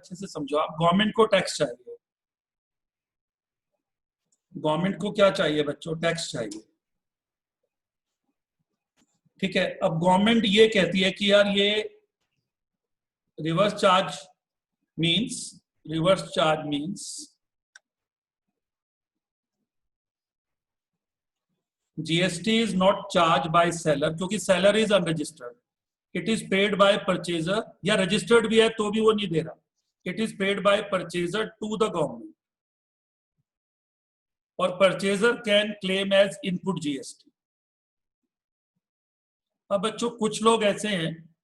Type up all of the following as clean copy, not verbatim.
अच्छे से समझो आप। गवर्नमेंट को टैक्स चाहिए, गवर्नमेंट को क्या चाहिए बच्चों? टैक्स चाहिए। ठीक है, अब गवर्नमेंट ये कहती है कि यार ये reverse charge means GST is not charge by seller, क्योंकि seller is unregistered, it is paid by purchaser, या रजिस्टर्ड भी है तो भी वो नहीं दे रहा, it is paid by purchaser to the government, और purchaser can claim as input GST. अब बच्चों कुछ लोग ऐसे हैं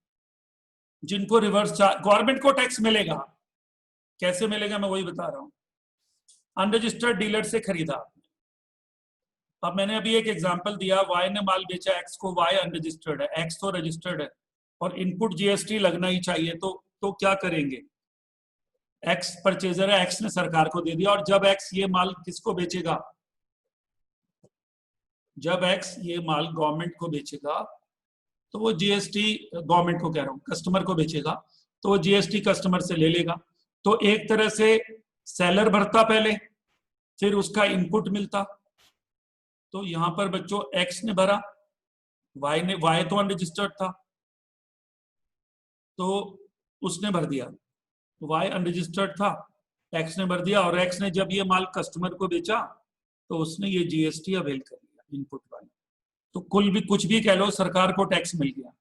जिनको रिवर्स चार्ज, गवर्नमेंट को टैक्स मिलेगा, कैसे मिलेगा मैं वही बता रहा हूं। अनरजिस्टर्ड डीलर से खरीदा, अब मैंने अभी एक एग्जांपल दिया, वाई ने माल बेचा एक्स को, वाई अनरजिस्टर्ड है, एक्स तो रजिस्टर्ड है, और इनपुट जीएसटी लगना ही चाहिए, तो क्या करेंगे? एक्स परचेजर है, एक्स ने सरकार को दे दिया, और जब एक्स ये माल किसको बेचेगा? जब एक्स ये माल गवर्नमेंट को बेचेगा तो वो जीएसटी, गवर्नमेंट को कह रहा हूं, कस्टमर को बेचेगा तो वो जीएसटी कस्टमर से ले लेगा। तो एक तरह से सेलर भरता पहले, फिर उसका इनपुट मिलता। तो यहां पर बच्चों एक्स ने भरा, वाई तो अनरजिस्टर्ड था तो उसने भर दिया, वाई अनरजिस्टर्ड था, एक्स ने भर दिया, और एक्स ने जब ये माल कस्टमर को बेचा तो उसने ये जीएसटी अवेल कर लिया, इनपुट वाली। तो कुल भी कुछ भी कह लो, सरकार को टैक्स मिल गया।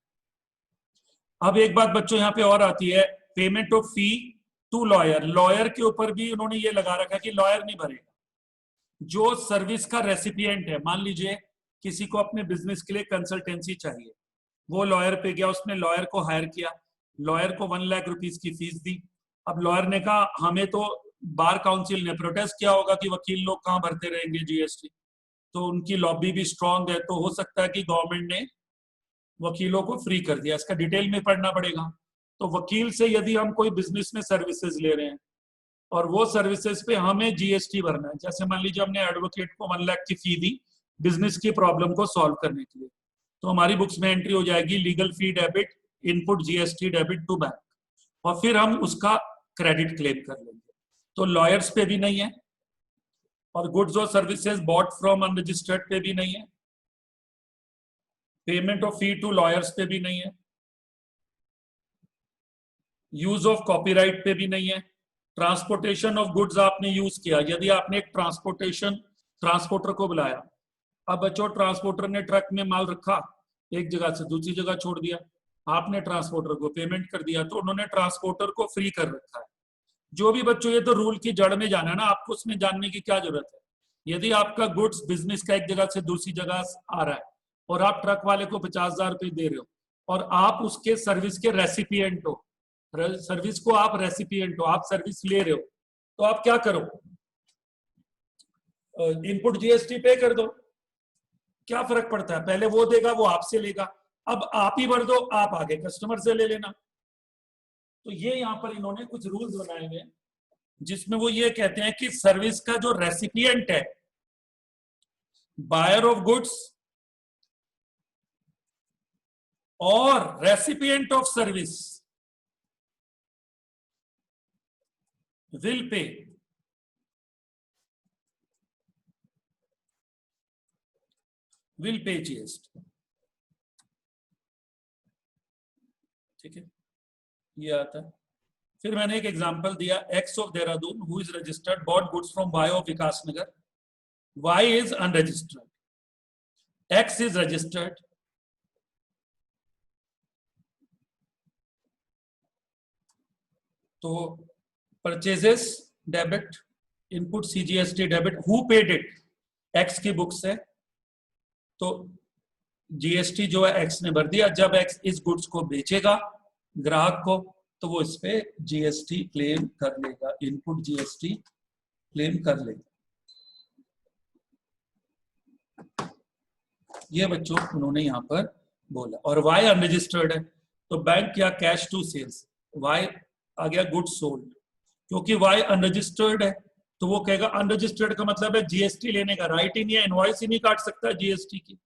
अब एक बात बच्चों यहाँ पे और आती है, payment of fee to lawyer. Lawyer के ऊपर भी उन्होंने ये लगा रखा कि लॉयर नहीं भरेगा, जो सर्विस का रेसिपिएंट है। मान लीजिए किसी को अपने बिजनेस के लिए कंसल्टेंसी चाहिए, वो लॉयर पे गया, उसने लॉयर को हायर किया, लॉयर को 1 लाख रुपीज की फीस दी। अब लॉयर ने कहा हमें तो, बार काउंसिल ने प्रोटेस्ट किया होगा कि वकील लोग कहाँ भरते रहेंगे जीएसटी, तो उनकी लॉबी भी स्ट्रांग है, तो हो सकता है कि गवर्नमेंट ने वकीलों को फ्री कर दिया। इसका डिटेल में पढ़ना पड़ेगा। तो वकील से यदि हम कोई बिजनेस में सर्विसेज ले रहे हैं और वो सर्विसेज पे हमें जीएसटी भरना है, जैसे मान लीजिए हमने एडवोकेट को 1 लाख की फी दी बिजनेस की प्रॉब्लम को सॉल्व करने के लिए, तो हमारी बुक्स में एंट्री हो जाएगी legal fee debit input GST debit to bank, और फिर हम उसका क्रेडिट क्लेम कर लेंगे। तो लॉयर्स पे भी नहीं है, और गुड्स और सर्विसेज बॉट फ्रॉम अनरजिस्टर्ड पे भी नहीं है, payment of fee to lawyers पे भी नहीं है, यूज ऑफ कॉपीराइट पे भी नहीं है, ट्रांसपोर्टेशन ऑफ गुड्स आपने यूज किया, यदि आपने एक ट्रांसपोर्टर को बुलाया, अब बच्चों ट्रांसपोर्टर ने ट्रक में माल रखा, एक जगह से दूसरी जगह छोड़ दिया, आपने ट्रांसपोर्टर को पेमेंट कर दिया, तो उन्होंने ट्रांसपोर्टर को फ्री कर रखा है। जो भी बच्चों, ये तो रूल की जड़ में जाना है ना, आपको उसमें जानने की क्या जरूरत है। यदि आपका गुड्स बिजनेस का एक जगह से दूसरी जगह आ रहा है और आप ट्रक वाले को 50,000 रुपये दे रहे हो और आप उसके सर्विस के रेसिपिएंट हो, सर्विस को आप रेसिपिएंट हो, आप सर्विस ले रहे हो, तो आप क्या करो? इनपुट जीएसटी पे कर दो, क्या फर्क पड़ता है? पहले वो देगा, वो आपसे लेगा, अब आप ही भर दो, आप आगे कस्टमर से ले लेना। तो ये यहां पर इन्होंने कुछ रूल्स बनाए हुए जिसमें वो ये कहते हैं कि सर्विस का जो रेसिपिएंट है, बायर ऑफ गुड्स और recipient of service will pay GST. ठीक है, ये आता है। फिर मैंने एक एग्जांपल दिया, X of Dehradun who is registered bought goods from Y of Vikas Nagar, Y is unregistered, X is registered, तो purchases debit input CGST debit, who paid it, X की बुक से, तो जीएसटी जो है एक्स ने भर दिया। जब एक्स इस गुड्स को बेचेगा ग्राहक को तो वो इस पे जीएसटी क्लेम कर लेगा, इनपुट जीएसटी क्लेम कर लेगा। ये बच्चों उन्होंने यहां पर बोला। और वाई अनरजिस्टर्ड है तो बैंक या कैश टू सेल्स, वाई आ गया गुड्स सोल्ड, क्योंकि वाई अनरजिस्टर्ड है तो वो कहेगा, अनरजिस्टर्ड का मतलब है जीएसटी लेने का राइट ही नहीं है, इनवॉइस ही नहीं काट सकता जीएसटी की।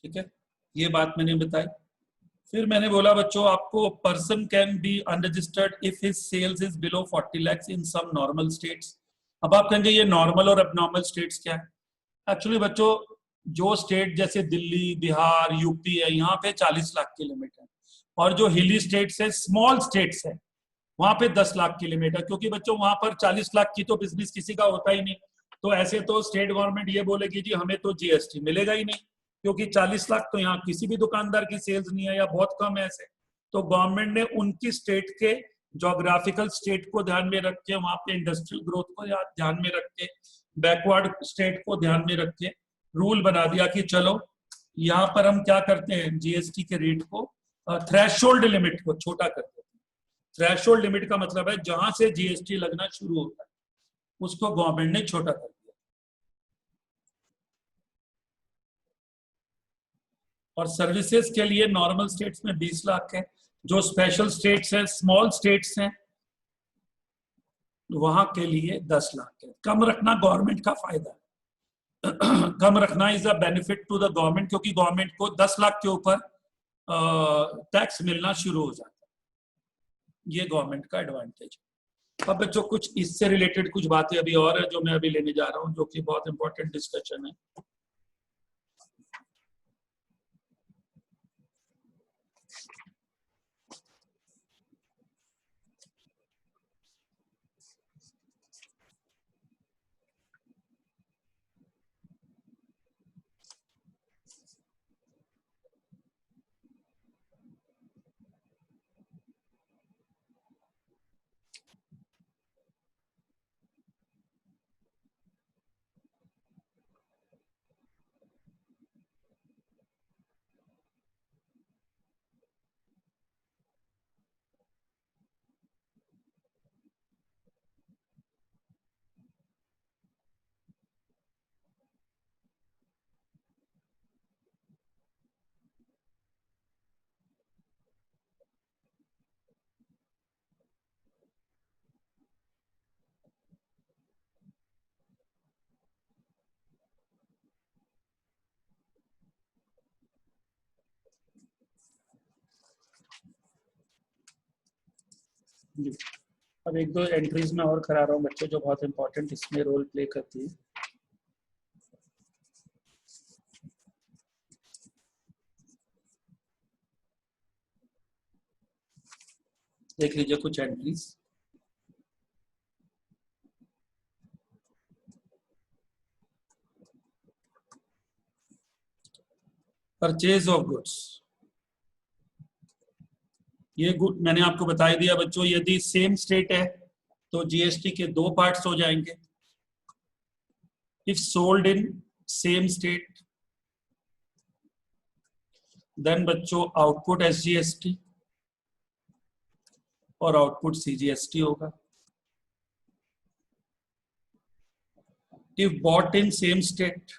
ठीक है, ये बात मैंने बताई। फिर मैंने बोला बच्चों आपको person can be unregistered if his sales is below 40 lakhs in some normal states. अब आप कहेंगे ये नॉर्मल और अबनॉर्मल स्टेट्स क्या है? एक्चुअली बच्चों जो स्टेट जैसे दिल्ली, बिहार, यूपी है, यहाँ पे 40 लाख की लिमिट है, और जो हिली स्टेट्स है, स्मॉल स्टेट्स है, वहां पे 10 लाख की लिमिट है, क्योंकि बच्चों वहां पर 40 लाख की तो बिजनेस किसी का होता ही नहीं। तो ऐसे तो स्टेट गवर्नमेंट ये बोलेगी जी हमें तो जीएसटी मिलेगा ही नहीं, क्योंकि 40 लाख तो यहाँ किसी भी दुकानदार की सेल्स नहीं है या बहुत कम है ऐसे। तो गवर्नमेंट ने उनकी स्टेट के जोग्राफिकल स्टेट को ध्यान में रख के, वहां पे इंडस्ट्रियल ग्रोथ को ध्यान में रख के, बैकवर्ड स्टेट को ध्यान में रख के रूल बना दिया कि चलो यहाँ पर हम क्या करते हैं, जीएसटी के रेट को, थ्रेशोल्ड लिमिट को छोटा करते हैं। थ्रेशोल्ड लिमिट का मतलब है जहां से जीएसटी लगना शुरू होता है उसको गवर्नमेंट ने छोटा कर दिया। और सर्विसेज के लिए नॉर्मल स्टेट्स में 20 लाख है, जो स्पेशल स्टेट्स हैं, स्मॉल स्टेट्स हैं, वहां के लिए 10 लाख है। कम रखना गवर्नमेंट का फायदा है। कम रखना is a benefit to the government, क्योंकि गवर्नमेंट को 10 लाख के ऊपर टैक्स मिलना शुरू हो जाता है। ये गवर्नमेंट का एडवांटेज है। अब बच्चों कुछ इससे रिलेटेड कुछ बातें अभी और है जो मैं अभी लेने जा रहा हूं, जो कि बहुत इंपॉर्टेंट डिस्कशन है। अब एक दो एंट्रीज में और करा रहा हूँ बच्चों जो बहुत इंपॉर्टेंट इसमें रोल प्ले करती है। देख लीजिए कुछ एंट्रीज। परचेज ऑफ गुड्स, ये गुड मैंने आपको बता ही दिया बच्चों, यदि सेम स्टेट है तो जीएसटी के दो पार्ट्स हो जाएंगे। If sold in same state then बच्चों आउटपुट एसजीएसटी और आउटपुट सीजीएसटी होगा। If bought in same state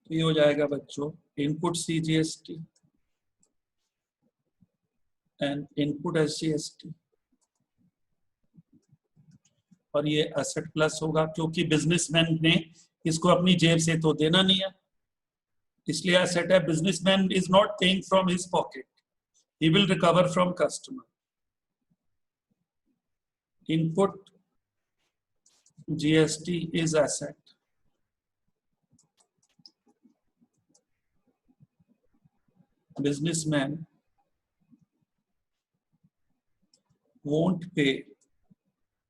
तो ये हो जाएगा बच्चों input CGST and input SGST, और ये एसेट प्लस होगा क्योंकि बिजनेसमैन ने इसको अपनी जेब से तो देना नहीं है, इसलिए एसेट है। Businessman is not paying from his pocket, he will recover from customer. Input GST is asset, businessman won't pay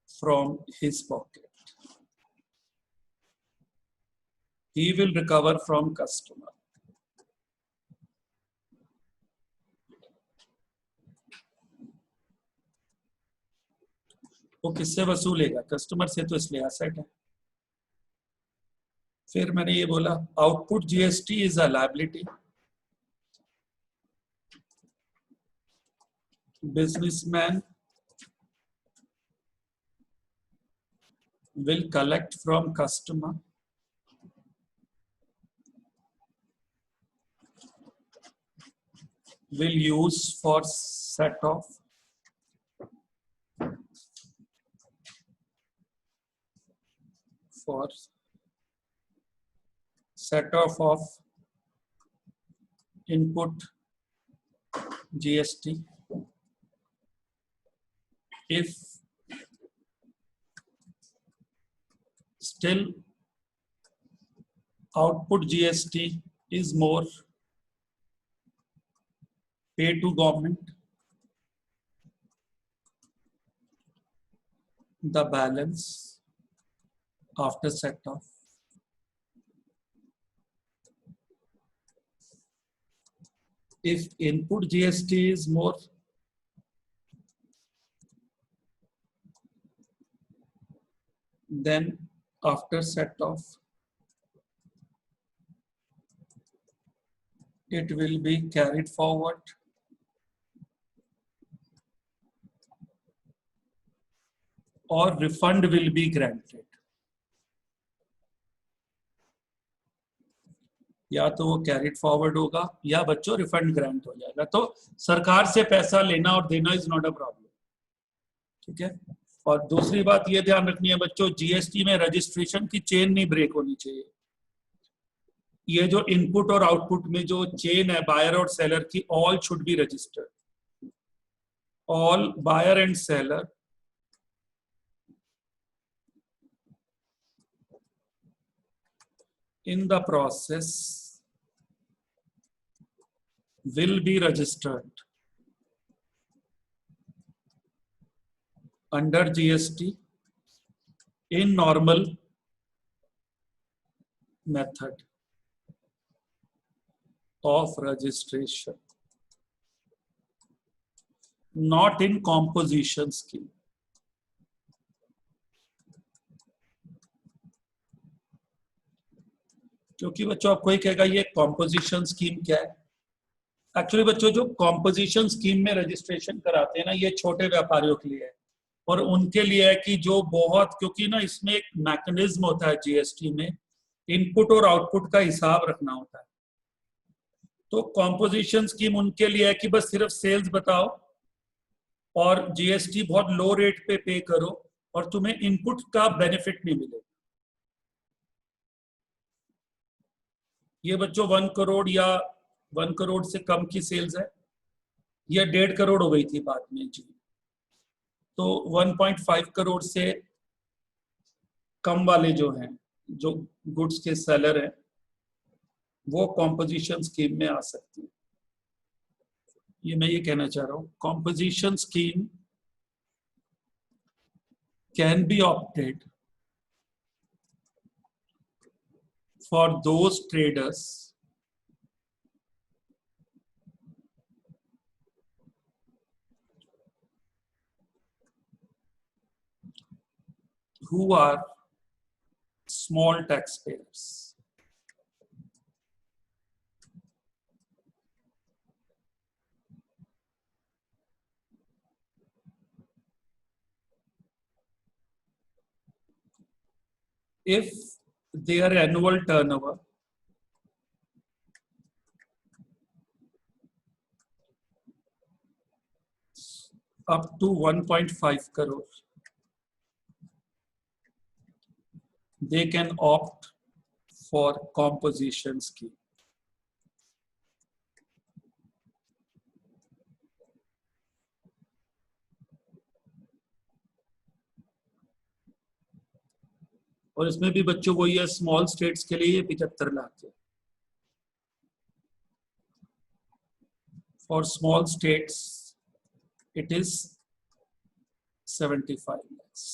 from his pocket, he will recover from customer। वो किससे वसूलेगा? कस्टमर से, तो इसलिए एसेट है। फिर मैंने ये बोला output GST is a liability, businessman will collect from customer will use for set off for set off of input GST if still output GST is more pay to government, the balance after set off if input GST is more, then after set off it will be carried forward or refund will be granted. या तो वो carried forward होगा या बच्चों refund grant हो जाएगा। तो सरकार से पैसा लेना और देना इज नॉट अ प्रॉब्लम, ठीक है। और दूसरी बात ये ध्यान रखनी है बच्चों, जीएसटी में रजिस्ट्रेशन की चेन नहीं ब्रेक होनी चाहिए। ये जो इनपुट और आउटपुट में जो चेन है बायर और सेलर की, all should be registered. All buyer and seller in the process will be registered under GST in normal method of registration, not in composition scheme. क्योंकि बच्चों आपको ही कहेगा ये कॉम्पोजिशन स्कीम क्या है। एक्चुअली बच्चों जो कॉम्पोजिशन स्कीम में रजिस्ट्रेशन कराते हैं ना, ये छोटे व्यापारियों के लिए है और उनके लिए है कि जो बहुत, क्योंकि ना इसमें एक मैकेनिज्म होता है जीएसटी में, इनपुट और आउटपुट का हिसाब रखना होता है। तो कॉम्पोजिशन स्कीम उनके लिए है कि बस सिर्फ सेल्स बताओ और जीएसटी बहुत लो रेट पे करो और तुम्हें इनपुट का बेनिफिट नहीं मिलेगा। ये बच्चों 1 करोड़ या 1 करोड़ से कम की सेल्स है, ये 1.5 करोड़ हो गई थी बाद में जी। तो 1.5 करोड़ से कम वाले जो हैं, जो गुड्स के सेलर हैं, वो कॉम्पोजिशन स्कीम में आ सकती है। ये मैं ये कहना चाह रहा हूं, composition scheme can be opted for those traders who are small taxpayers. If their annual turnover up to 1.5 crore, they can opt for composition scheme. और इसमें भी बच्चों को ये स्मॉल स्टेट्स के लिए 75 लाख है। For small states it is 75 lakhs.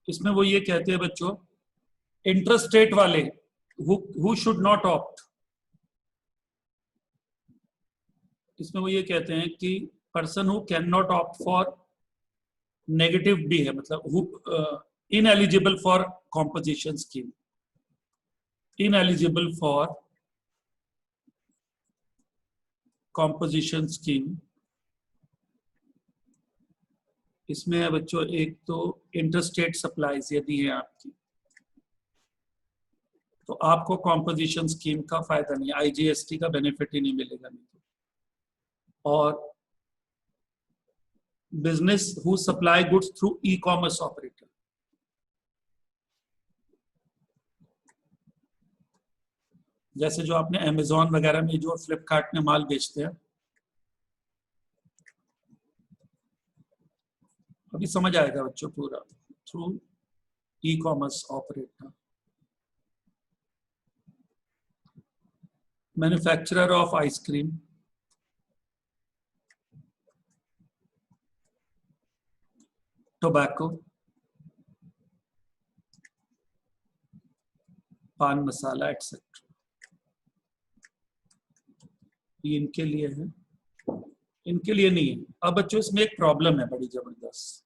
इसमें वो ये कहते हैं बच्चों, इंटरस्टेट वाले who should not opt, इसमें वो ये कहते हैं कि person who can not opt for negative भी है, मतलब ineligible for composition scheme, ineligible for composition scheme. इसमें है बच्चों, एक तो इंटरस्टेट सप्लाईज यदि है आपकी, तो आपको कॉम्पोजिशन स्कीम का फायदा नहीं, आईजीएसटी का बेनिफिट ही नहीं मिलेगा। नहीं तो, और business who supply goods through e commerce operator, जैसे जो आपने अमेजोन वगैरह में जो फ्लिपकार्ट में माल बेचते हैं, अभी समझ आएगा बच्चों पूरा, through e commerce operator. Manufacturer of ice cream, tobacco, पान मसाला एक्सेट्रा, ये इनके लिए है, इनके लिए नहीं है। अब बच्चों इसमें एक प्रॉब्लम है बड़ी जबरदस्त।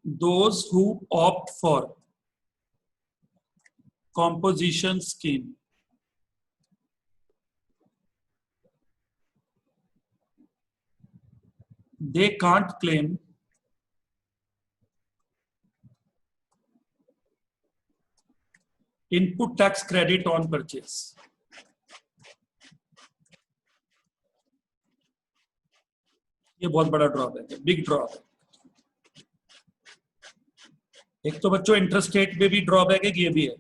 Those who opt for composition scheme, they can't claim input tax credit on purchase। ये बहुत बड़ा ड्रॉबैक है, बिग ड्रॉबैक। एक तो बच्चों इंटरेस्ट रेट में भी ड्रॉबैक है, ये भी है।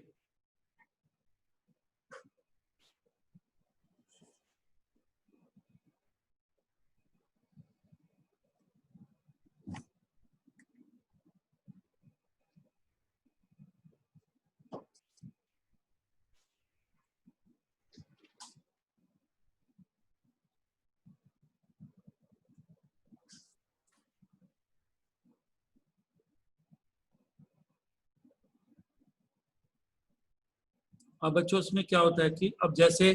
अब बच्चों इसमें क्या होता है कि अब जैसे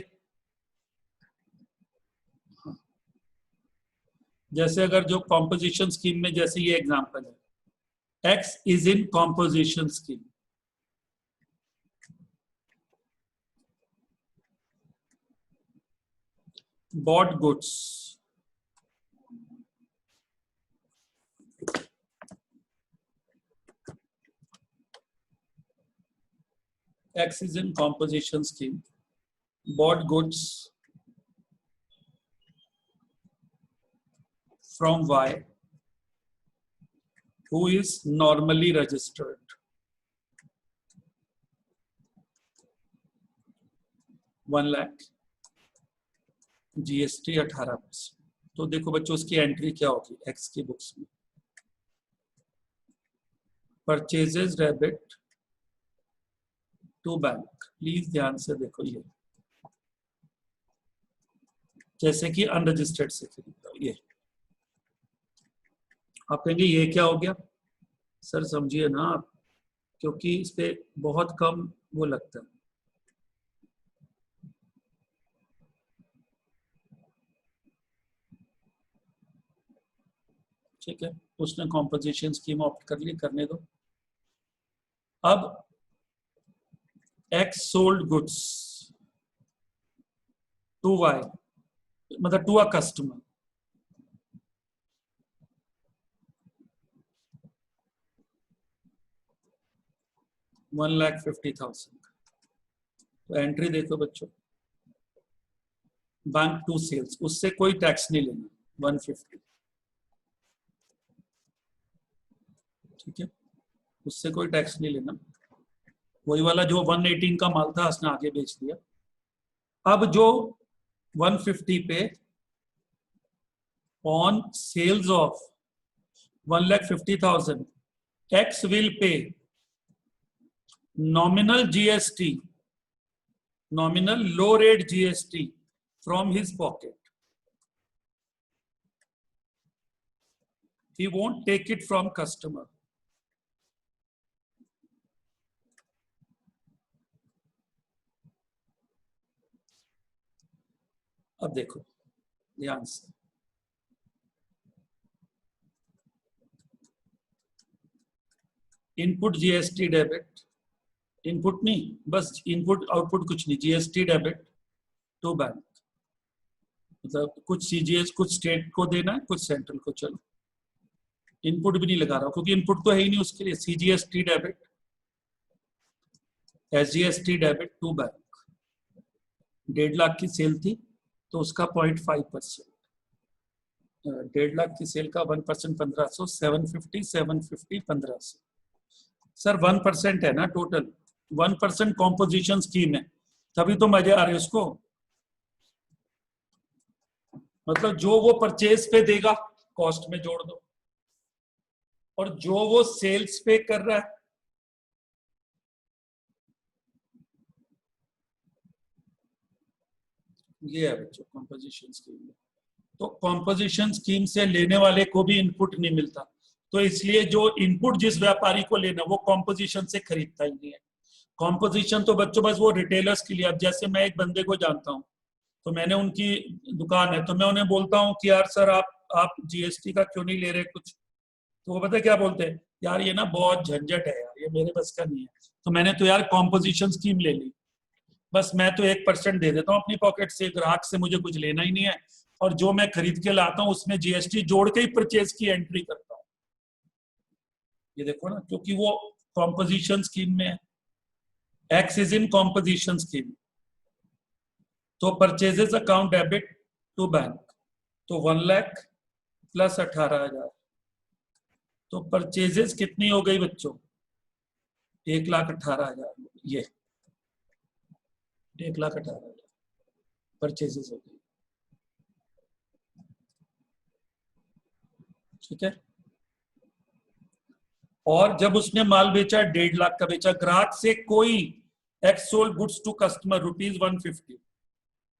अगर जो कॉम्पोजिशन स्कीम में, जैसे ये एग्जांपल है, x is in composition scheme, bought goods, X is in composition scheme, bought goods from Y, who is normally registered, ₹1,00,000, GST 18%। तो देखो बच्चों उसकी एंट्री क्या होगी एक्स की बुक्स में, purchases debit to bank. Please ध्यान से देखो, ये जैसे कि अनरजिस्टर्ड से खरीदा, ये आप कहेंगे ये क्या हो गया सर, समझिए ना आप, क्योंकि इस पे बहुत कम वो लगता है। ठीक है, उसने कॉम्पोजिशन स्कीम ऑप्ट कर ली, करने दो। अब X sold goods to Y, मतलब टू अ कस्टमर, $1,50,000। तो एंट्री देखो बच्चों, बैंक टू सेल्स, उससे कोई टैक्स नहीं लेना, 150। ठीक है, उससे कोई टैक्स नहीं लेना, वही वाला जो 118 का माल था उसने आगे बेच दिया। अब जो 150 पे on sales of 1,50,000, X will pay nominal GST, nominal low rate GST from his pocket. He won't take it from customer. अब देखो ध्यान से, इनपुट जीएसटी डेबिट, इनपुट नहीं, बस इनपुट आउटपुट कुछ नहीं, जीएसटी डेबिट टू बैंक, मतलब कुछ सीजीएस कुछ स्टेट को देना है, कुछ सेंट्रल को। चलो इनपुट भी नहीं लगा रहा क्योंकि इनपुट तो है ही नहीं उसके लिए। CGST debit, SGST debit to bank, 1.5 lakh की सेल थी तो उसका 0.5%, 1.5 लाख की सेल का 1% 1500, 750 750 1500। सर 1% है ना टोटल, 1% कॉम्पोजिशन स्कीम है, तभी तो मजे आ रहे उसको। मतलब जो वो परचेज पे देगा कॉस्ट में जोड़ दो, और जो वो सेल्स पे कर रहा है ये है बच्चों कॉम्पोजिशन स्कीम में। तो कॉम्पोजिशन स्कीम से लेने वाले को भी इनपुट नहीं मिलता, तो इसलिए जो इनपुट जिस व्यापारी को लेना वो कॉम्पोजिशन से खरीदता ही नहीं है। कॉम्पोजिशन तो बच्चों बस वो रिटेलर्स के लिए। अब जैसे मैं एक बंदे को जानता हूँ, तो मैंने उनकी दुकान है, तो मैं उन्हें बोलता हूँ कि यार सर आप जीएसटी का क्यों नहीं ले रहे कुछ, तो वो पता है क्या बोलते हैं, यार ये ना बहुत झंझट है यार, ये मेरे बस का नहीं है। तो मैंने तो यार कॉम्पोजिशन स्कीम ले ली, बस मैं तो 1% दे देता हूँ अपनी पॉकेट से, ग्राहक से मुझे कुछ लेना ही नहीं है, और जो मैं खरीद के लाता हूँ उसमें जीएसटी जोड़ के ही परचेज की एंट्री करता हूँ। ये देखो ना, क्योंकि वो कॉम्पोजिशन स्कीम में, X is in composition scheme. तो purchases account debit to bank, तो 1 लाख प्लस 18,000, तो परचेजेस कितनी हो गई बच्चों, 1,18,000, ये 1,18,000 परचेजेस हो गई। ठीक है, और जब उसने माल बेचा 1.5 लाख का बेचा, ग्राहक से कोई X sold goods to customer ₹150,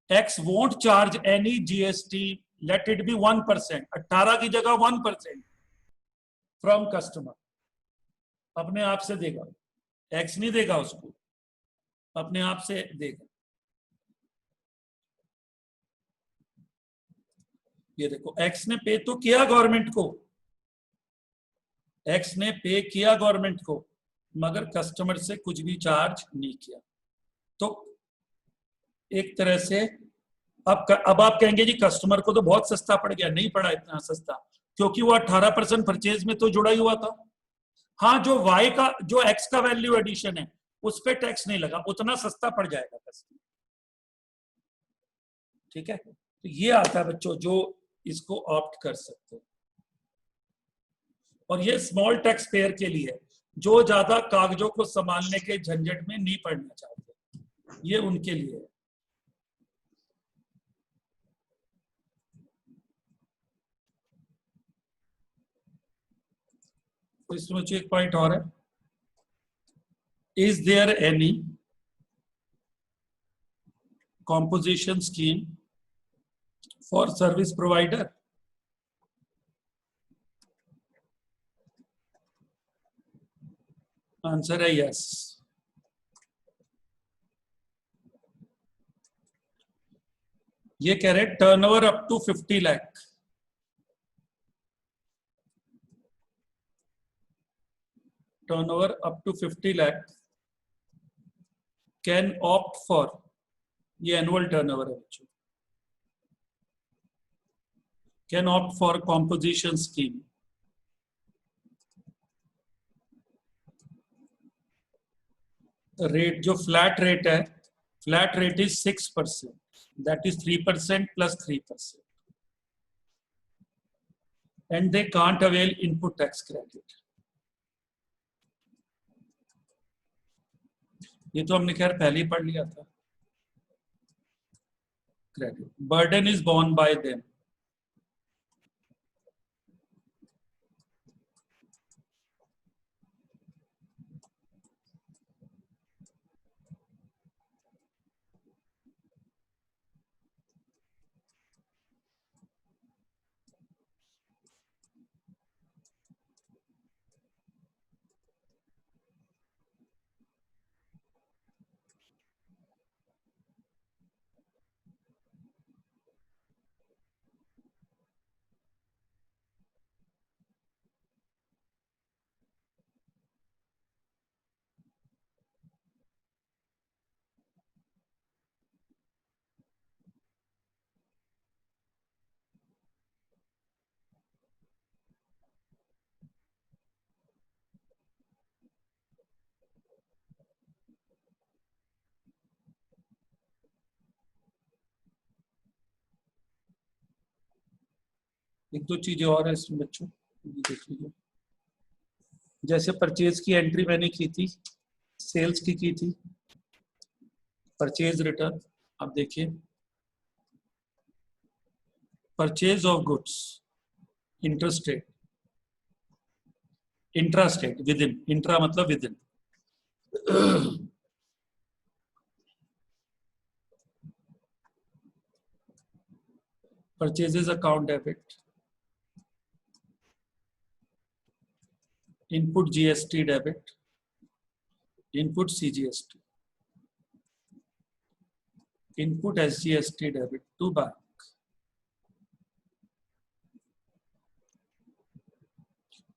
X won't charge any GST, let it be 1%, 18 की जगह 1% फ्रॉम कस्टमर, अपने आप से देगा, एक्स नहीं देगा उसको, अपने आप से देगा। ये देखो एक्स ने पे तो किया गवर्नमेंट को, एक्स ने पे किया गवर्नमेंट को, मगर कस्टमर से कुछ भी चार्ज नहीं किया। तो एक तरह से अब आप कहेंगे जी कस्टमर को तो बहुत सस्ता पड़ गया, नहीं पड़ा इतना सस्ता, क्योंकि वो 18% परचेज में तो जुड़ा ही हुआ था। हाँ, जो वाई का, जो एक्स का वैल्यू एडिशन है उस पर टैक्स नहीं लगा, उतना सस्ता पड़ जाएगा कस्टमर। ठीक है, तो ये आता है बच्चों जो इसको ऑप्ट कर सकते हैं। और ये स्मॉल टैक्स पेयर के लिए, जो ज्यादा कागजों को संभालने के झंझट में नहीं पड़ना चाहते, ये उनके लिए है। तो इसमें एक पॉइंट और है, is there any composition scheme for service provider? Answer है यस। ये कह रहे turnover up to 50 lakh, turnover up to 50 lakh can opt for, ये एनुअल टर्नओवर है बच्चों, can opt for composition scheme. Rate जो फ्लैट रेट है, flat rate is 6%, that is 3% plus 3%, and they can't avail input tax credit. ये तो हमने खैर पहले ही पढ़ लिया था। Credit burden is borne bye them, एक दो चीजें और है इसमें बच्चों, ये देख लीजिए। जैसे परचेज की एंट्री मैंने की थी, सेल्स की थी, परचेज रिटर्न। अब देखिए, purchase of goods, interstate, intrastate, within, intra मतलब within. Purchases account debit, input GST debit, input CGST, input SGST debit to bank.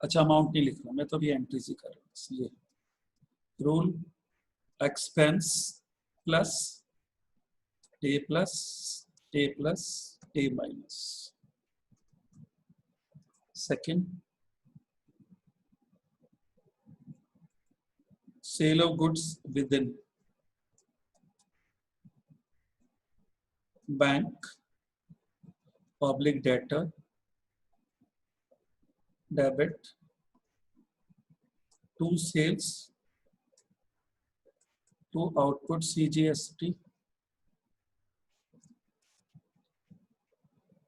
अच्छा, अमाउंट नहीं लिख रहा मैं तो, अभी एंट्रीज ही कर रहा हूँ इसलिए। Rule, expense plus A plus A plus A minus. Second, sale of goods within bank, public debtor, debit to sales to output CGST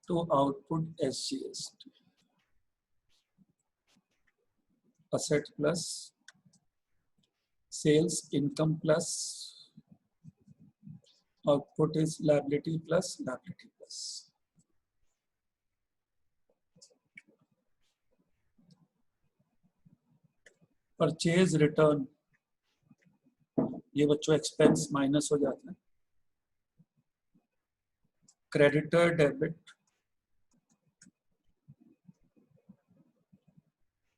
to output SGST. Asset plus sales income plus output is liability plus liability plus. Purchase return, ये बच्चों expense minus हो जाता है। Creditor debit,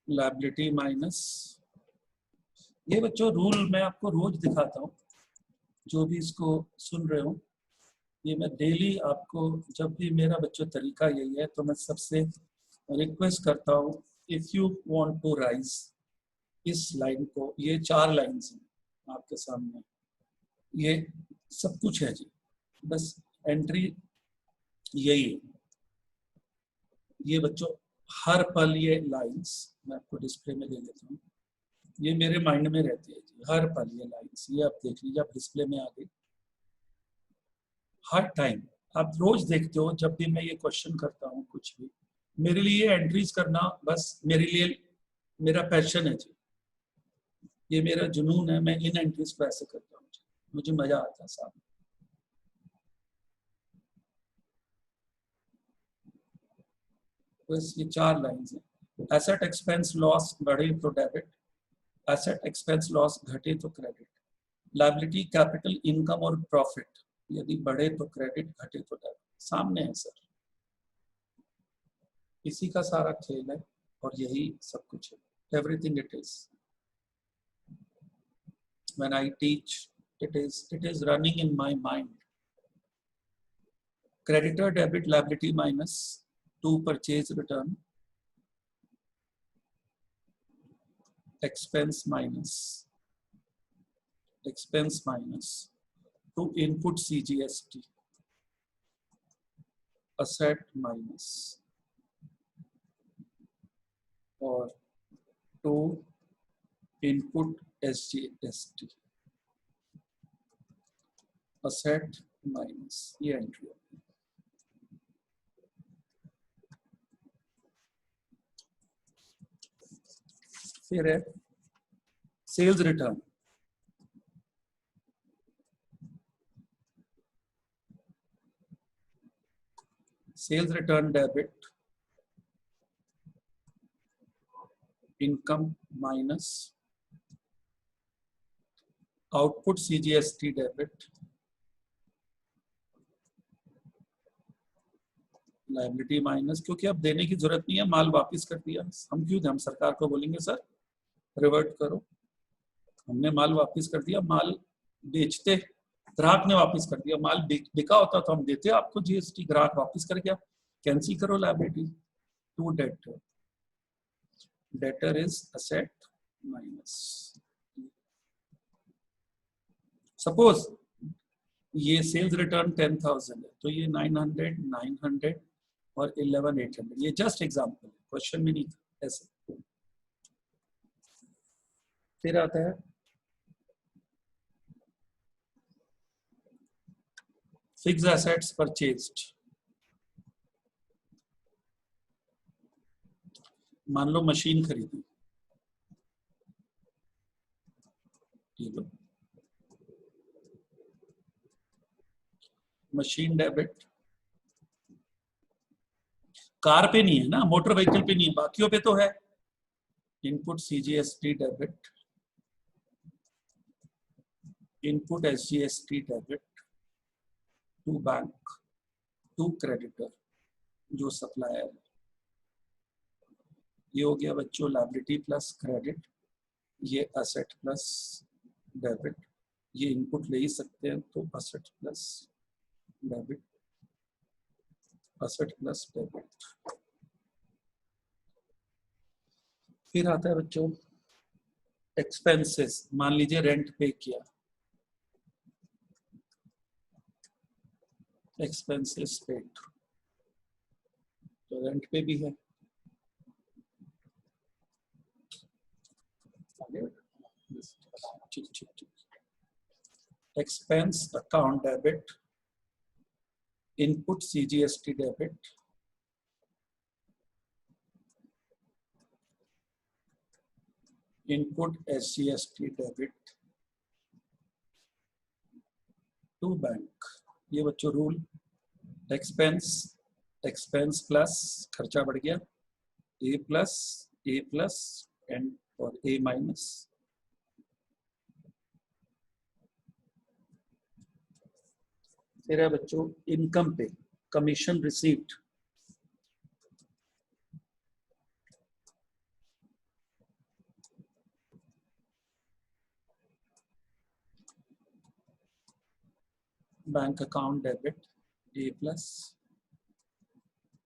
liability minus. ये बच्चों rule मैं आपको रोज दिखाता हूँ, जो भी इसको सुन रहे हो, ये मैं डेली आपको, जब भी मेरा बच्चों तरीका यही है, तो मैं सबसे रिक्वेस्ट करता हूँ, if you want to raise इस लाइन को, ये 4 लाइन्स हैं आपके सामने, ये सब कुछ है जी, बस एंट्री यही है। ये बच्चों हर पल ये लाइन्स मैं आपको डिस्प्ले में ले लेता हूँ, ये मेरे माइंड में रहती है जी, हर पल ये लाइन्स, ये आप देख लीजिए, आप डिस्प्ले में आ गई। हर टाइम आप रोज देखते हो, जब भी मैं ये क्वेश्चन करता हूँ कुछ भी, मेरे लिए एंट्रीज करना बस मेरे लिए मेरा पैशन है जी, ये मेरा जुनून है, मैं इन एंट्रीज को ऐसे करता हूँ, मुझे मजा आता है साहब। बस ये 4 लाइन्स हैं। एसेट एक्सपेंस लॉस बढ़े तो डेबिट, एसेट एक्सपेंस लॉस घटे तो क्रेडिट, लायबिलिटी कैपिटल इनकम और प्रॉफिट, यदि बढ़े तो क्रेडिट, घटे तो डेबिट। सामने है सर, इसी का सारा खेल है और यही सब कुछ है, everything it is. When I teach, it is running in my mind. Creditor debit liability minus to purchase return, expense minus to input CGST, asset minus or to input SGST, asset minus, ये entry है। फिर है sales return, sales return debit, income minus output CGST debit, liability minus, क्योंकि अब देने की जरूरत नहीं है, माल वापस कर दिया, हम क्यों, हम सरकार को बोलेंगे सर रिवर्ट करो, हमने माल वापस कर दिया, माल बेचते ग्राहक ने वापस कर दिया, माल बिका होता तो हम देते आपको जीएसटी, ग्राहक वापस कर गया, कैंसिल करो liability to debtor, debtor is asset minus. Suppose ये सेल्स रिटर्न 10,000 है, तो ये 900 900 और 11,800। ये जस्ट एग्जाम्पल, क्वेश्चन में नहीं था ऐसे। फिर आता है फिक्स्ड एसेट्स परचेज्ड। मान लो मशीन खरीदी, ये लो मशीन डेबिट, कार पे नहीं है ना, मोटर व्हीकल पे नहीं है, बाकियों पे तो है। Input CGST debit, input SGST debit to bank, to creditor जो सप्लायर है। ये हो गया बच्चों लायबिलिटी प्लस क्रेडिट, ये असेट प्लस डेबिट, ये इनपुट ले ही सकते हैं तो asset plus debit, asset plus debit. फिर आता है बच्चों एक्सपेंसेस। मान लीजिए रेंट पे किया, एक्सपेंसेस पेड, तो रेंट पे भी है। ठीक ठीक ठीक। Expense account debit, input CGST debit, input SGST debit to bank. ये बच्चों रूल, एक्सपेंस, एक्सपेंस प्लस खर्चा बढ़ गया, ए प्लस एंड और ए माइनस। फिर है बच्चों इनकम पे commission received, bank account debit A plus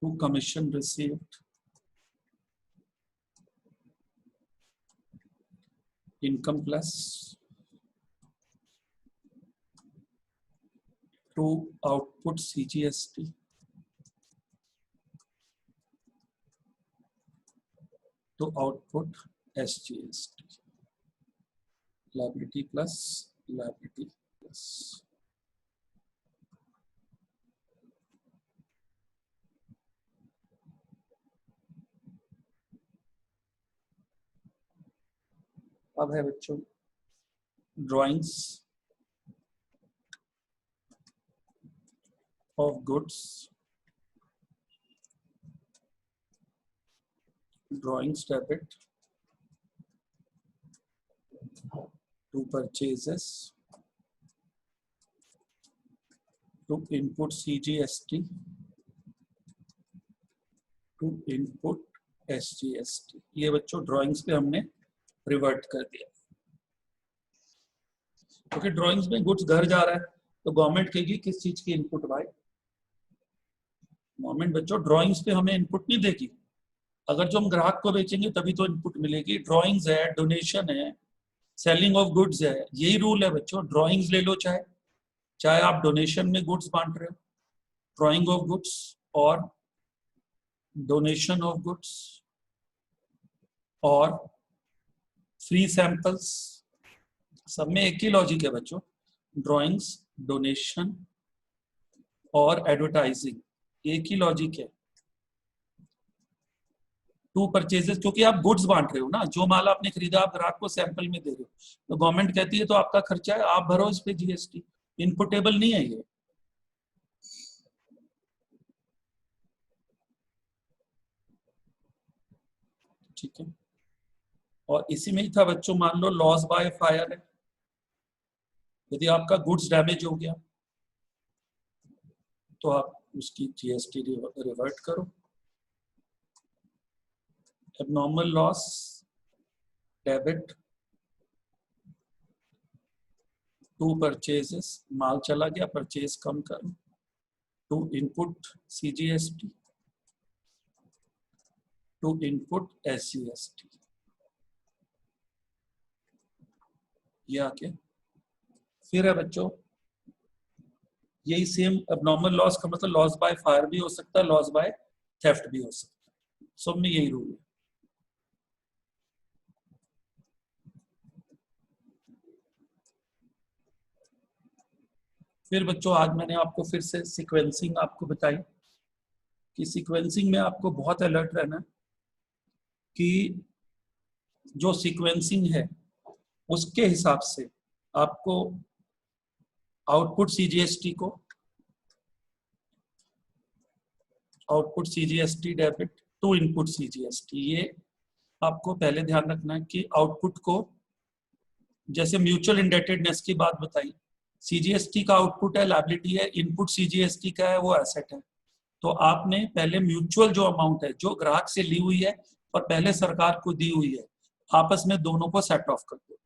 to commission received, income plus to output CGST to output SGST, liability plus liability plus. अब है बच्चों drawings of goods, drawings debit to purchases to input CGST to input SGST. ये बच्चों drawings पे हमने revert कर दिया, क्योंकि ड्राइंग्स में गुड्स घर जा रहा है तो गवर्नमेंट कहेगी किस चीज की इनपुट भाई। गवर्नमेंट बच्चों ड्राइंग्स पे हमें इनपुट नहीं देगी, अगर जो हम ग्राहक को बेचेंगे तभी तो इनपुट मिलेगी। ड्राइंग्स है, डोनेशन है, सेलिंग ऑफ गुड्स है, यही रूल है बच्चों। ड्राइंग्स ले लो, चाहे चाहे आप डोनेशन में गुड्स बांट रहे हो, ड्राइंग ऑफ गुड्स और डोनेशन ऑफ गुड्स और फ्री सैंपल्स, सब में एक ही लॉजिक है बच्चों। ड्राइंग्स, डोनेशन और एडवर्टाइजिंग एक ही लॉजिक है। टू परचेजेस, क्योंकि आप गुड्स बांट रहे हो ना, जो माल आपने खरीदा आप ग्राहक को सैंपल में दे रहे हो, तो गवर्नमेंट कहती है तो आपका खर्चा है, आप भरो इस पे जीएसटी। इनपुटेबल नहीं है ये। ठीक है, और इसी में ही था बच्चों, मान लो लॉस बाय फायर है, यदि आपका गुड्स डैमेज हो गया तो आप उसकी जीएसटी रिवर्ट करो। Abnormal loss debit to purchases, माल चला गया, परचेज कम करो, to input CGST to input SGST. ये आके फिर है बच्चों यही सेम एबनॉर्मल लॉस का मतलब लॉस बाय फायर भी हो सकता है, लॉस बाय थेफ्ट भी हो सकता है। सब में यही रूल है। फिर बच्चों आज मैंने आपको फिर से सीक्वेंसिंग आपको बताई कि सीक्वेंसिंग में आपको बहुत अलर्ट रहना है कि जो सीक्वेंसिंग है उसके हिसाब से आपको output CGST debit to input CGST, ये आपको पहले ध्यान रखना है कि आउटपुट को, जैसे म्यूचुअल इंडेटेडनेस की बात बताई, सीजीएसटी का आउटपुट है लायबिलिटी है, इनपुट सीजीएसटी का है वो एसेट है। तो आपने पहले म्यूचुअल जो अमाउंट है जो ग्राहक से ली हुई है और पहले सरकार को दी हुई है, आपस में दोनों को सेट ऑफ कर दो।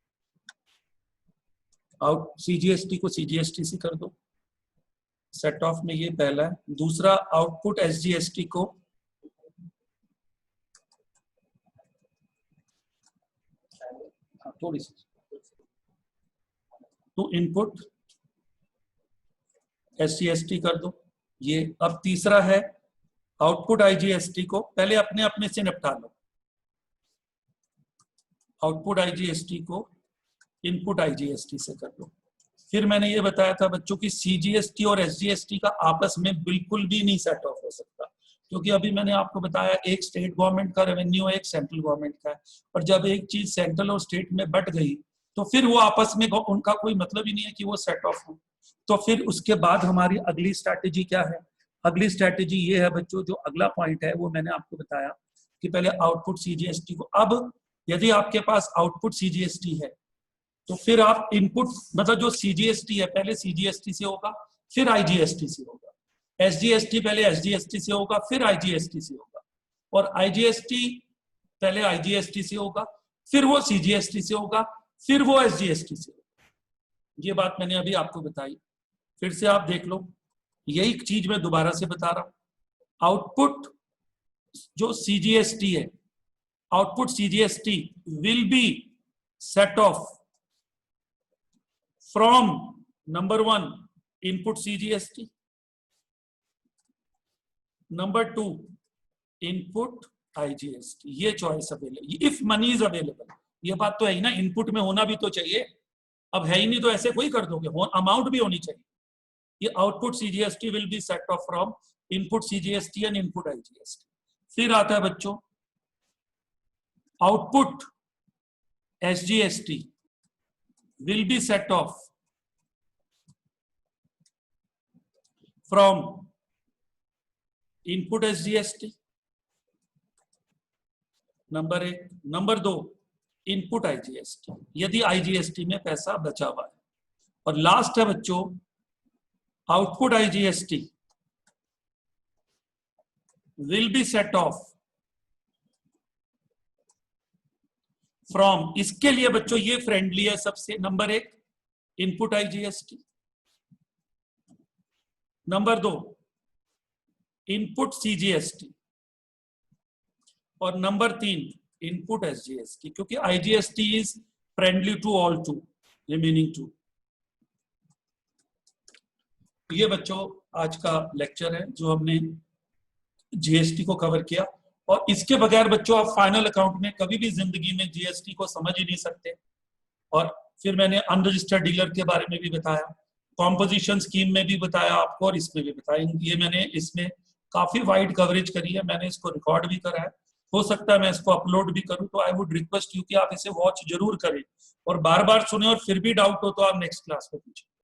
आउट सीजीएसटी को सीजीएसटी से कर दो, सेट ऑफ में ये पहला है। दूसरा, आउटपुट एसजीएसटी को थोड़ी सी तो इनपुट एसजीएसटी कर दो ये। अब तीसरा है आउटपुट आईजीएसटी को पहले अपने अपने से निपटा लो, आउटपुट आईजीएसटी को इनपुट आईजीएसटी से कर दो। फिर मैंने ये बताया था बच्चों की सीजीएसटी और एसजीएसटी का आपस में बिल्कुल भी नहीं सेट ऑफ हो सकता, क्योंकि अभी मैंने आपको बताया एक स्टेट गवर्नमेंट का रेवेन्यू है, एक सेंट्रल गवर्नमेंट का है, और जब एक चीज सेंट्रल और स्टेट में बट गई तो फिर वो आपस में उनका कोई मतलब ही नहीं है कि वो सेट ऑफ हो। तो फिर उसके बाद हमारी अगली स्ट्रैटेजी क्या है? अगली स्ट्रैटेजी ये है बच्चों, जो अगला पॉइंट है वो मैंने आपको बताया कि पहले आउटपुट सीजीएसटी को, अब यदि आपके पास आउटपुट सीजीएसटी है तो फिर आप इनपुट, मतलब जो सीजीएसटी है पहले सीजीएसटी से होगा फिर आईजीएसटी से होगा, एसजीएसटी पहले एसजीएसटी से होगा फिर आईजीएसटी से होगा, और आईजीएसटी पहले आईजीएसटी से होगा फिर वो सीजीएसटी से होगा फिर वो एसजीएसटी से होगा। ये बात मैंने अभी आपको बताई, फिर से आप देख लो, यही चीज मैं दोबारा से बता रहा हूं। आउटपुट जो सीजीएसटी है, output CGST will be set of from number 1 input CGST, number 2 input IGST, ये choice available, if money is available. ये बात तो है ही ना, इनपुट में होना भी तो चाहिए, अब है ही नहीं तो ऐसे कोई कर दोगे, अमाउंट भी होनी चाहिए। ये output CGST will be set of from input CGST and input IGST. फिर आता है बच्चों output SGST will be set off from input SGST, number 1। Number 2 input IGST, यदि आईजीएसटी में पैसा बचा हुआ है। और लास्ट है बच्चों output IGST will be set off from, इसके लिए बच्चों ये फ्रेंडली है सबसे, number 1 input IGST, number 2 input CGST, और नंबर 3 इनपुट एसजीएसटी, क्योंकि IGST is friendly to all to remaining two. ये बच्चों आज का लेक्चर है जो हमने जीएसटी को कवर किया, और इसके बगैर बच्चों आप फाइनल अकाउंट में कभी भी जिंदगी में जीएसटी को समझ ही नहीं सकते। और फिर मैंने अनरजिस्टर्ड डीलर के बारे में भी बताया, कॉम्पोजिशन स्कीम में भी बताया आपको, और इसमें भी बताया। ये मैंने इसमें काफी वाइड कवरेज करी है, मैंने इसको रिकॉर्ड भी करा है, हो सकता है मैं इसको अपलोड भी करूं, तो आई वुड रिक्वेस्ट यू कि आप इसे वॉच जरूर करें और बार बार सुने, और फिर भी डाउट हो तो आप नेक्स्ट क्लास में पूछें।